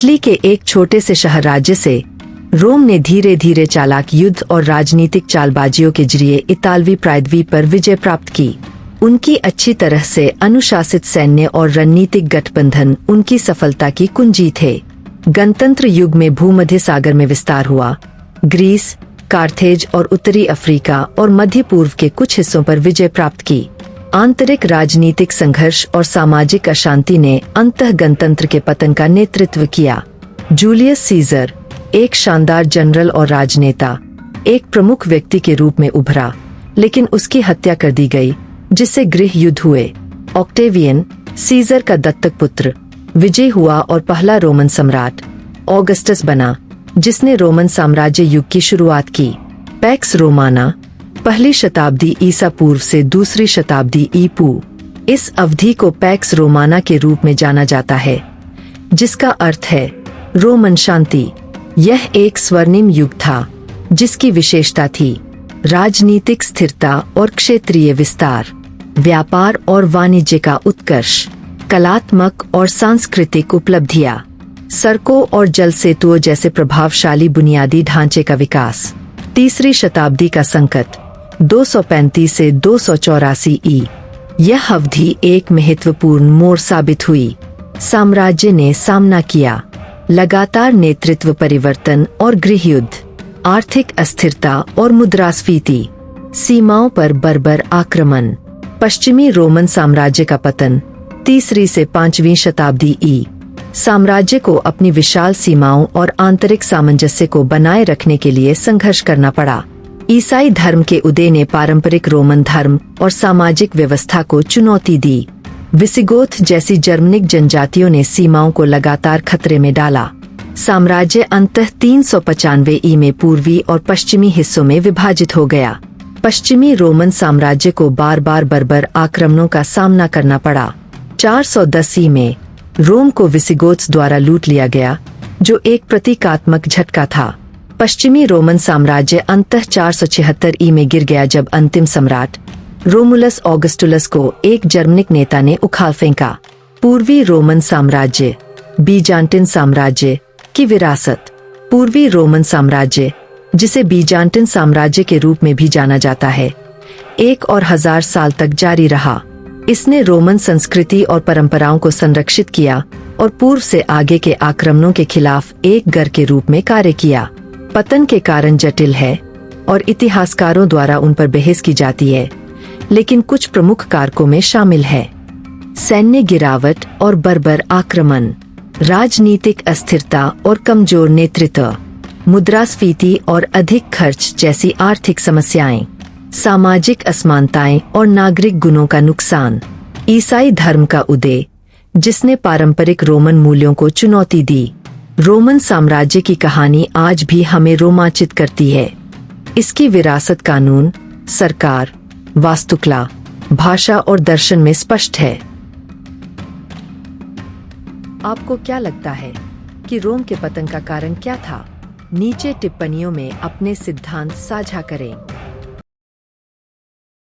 Italy के एक छोटे से शहर राज्य से रोम ने धीरे धीरे चालाक युद्ध और राजनीतिक चालबाजियों के जरिए इतालवी प्रायद्वीप पर विजय प्राप्त की। उनकी अच्छी तरह से अनुशासित सैन्य और रणनीतिक गठबंधन उनकी सफलता की कुंजी थे। गणतंत्र युग में भूमध्य सागर में विस्तार हुआ। ग्रीस, कार्थेज और उत्तरी अफ्रीका और मध्य पूर्व के कुछ हिस्सों पर विजय प्राप्त की। आंतरिक राजनीतिक संघर्ष और सामाजिक अशांति ने अंतः गणतंत्र के पतन का नेतृत्व किया। जूलियस सीजर, एक शानदार जनरल और राजनेता, एक प्रमुख व्यक्ति के रूप में उभरा, लेकिन उसकी हत्या कर दी गई, जिससे गृह युद्ध हुए। ऑक्टेवियन, सीजर का दत्तक पुत्र, विजयी हुआ और पहला रोमन सम्राट। ऑगस्टस बना, जिसने रोमन साम्राज्य युग की शुरुआत की। पैक्स रोमाना, पहली शताब्दी ईसा पूर्व से दूसरी शताब्दी ईपू। इस अवधि को पैक्स रोमाना के रूप में जाना जाता है, जिसका अर्थ है रोमन शांति। यह एक स्वर्णिम युग था, जिसकी विशेषता थी राजनीतिक स्थिरता और क्षेत्रीय विस्तार, व्यापार और वाणिज्य का उत्कर्ष, कलात्मक और सांस्कृतिक उपलब्धियां, सड़कों और जल सेतुओं जैसे प्रभावशाली बुनियादी ढांचे का विकास। तीसरी शताब्दी का संकट 235 से 284 ई। यह अवधि एक महत्वपूर्ण मोड़ साबित हुई। साम्राज्य ने सामना किया लगातार नेतृत्व परिवर्तन और गृह युद्ध, आर्थिक अस्थिरता और मुद्रास्फीति, सीमाओं पर बर्बर आक्रमण। पश्चिमी रोमन साम्राज्य का पतन तीसरी से 5वीं शताब्दी ई। साम्राज्य को अपनी विशाल सीमाओं और आंतरिक सामंजस्य को बनाए रखने के लिए संघर्ष करना पड़ा। ईसाई धर्म के उदय ने पारंपरिक रोमन धर्म और सामाजिक व्यवस्था को चुनौती दी। विसिगोथ जैसी जर्मनिक जनजातियों ने सीमाओं को लगातार खतरे में डाला। साम्राज्य अंततः 395 ई में पूर्वी और पश्चिमी हिस्सों में विभाजित हो गया। पश्चिमी रोमन साम्राज्य को बार बार बर्बर आक्रमणों का सामना करना पड़ा। 410 ई में रोम को विसिगोथ्स द्वारा लूट लिया गया, जो एक प्रतीकात्मक झटका था। पश्चिमी रोमन साम्राज्य अंततः 476 ई में गिर गया जब अंतिम सम्राट रोमुलस ऑगस्टुलस को एक जर्मनिक नेता ने उखाड़ फेंका। पूर्वी रोमन साम्राज्य, बीजांटिन साम्राज्य की विरासत। पूर्वी रोमन साम्राज्य, जिसे बीजांटिन साम्राज्य के रूप में भी जाना जाता है, 1000 साल तक जारी रहा। इसने रोमन संस्कृति और परंपराओं को संरक्षित किया और पूर्व से आगे के आक्रमणों के खिलाफ एक घर के रूप में कार्य किया। पतन के कारण जटिल है और इतिहासकारों द्वारा उन पर बहस की जाती है, लेकिन कुछ प्रमुख कारकों में शामिल है सैन्य गिरावट और बर्बर आक्रमण, राजनीतिक अस्थिरता और कमजोर नेतृत्व, मुद्रास्फीति और अधिक खर्च जैसी आर्थिक समस्याएं, सामाजिक असमानताएं और नागरिक गुणों का नुकसान। ईसाई धर्म का उदय, जिसने पारंपरिक रोमन मूल्यों को चुनौती दी। रोमन साम्राज्य की कहानी आज भी हमें रोमांचित करती है। इसकी विरासत कानून, सरकार, वास्तुकला, भाषा और दर्शन में स्पष्ट है। आपको क्या लगता है कि रोम के पतन का कारण क्या था? नीचे टिप्पणियों में अपने सिद्धांत साझा करें।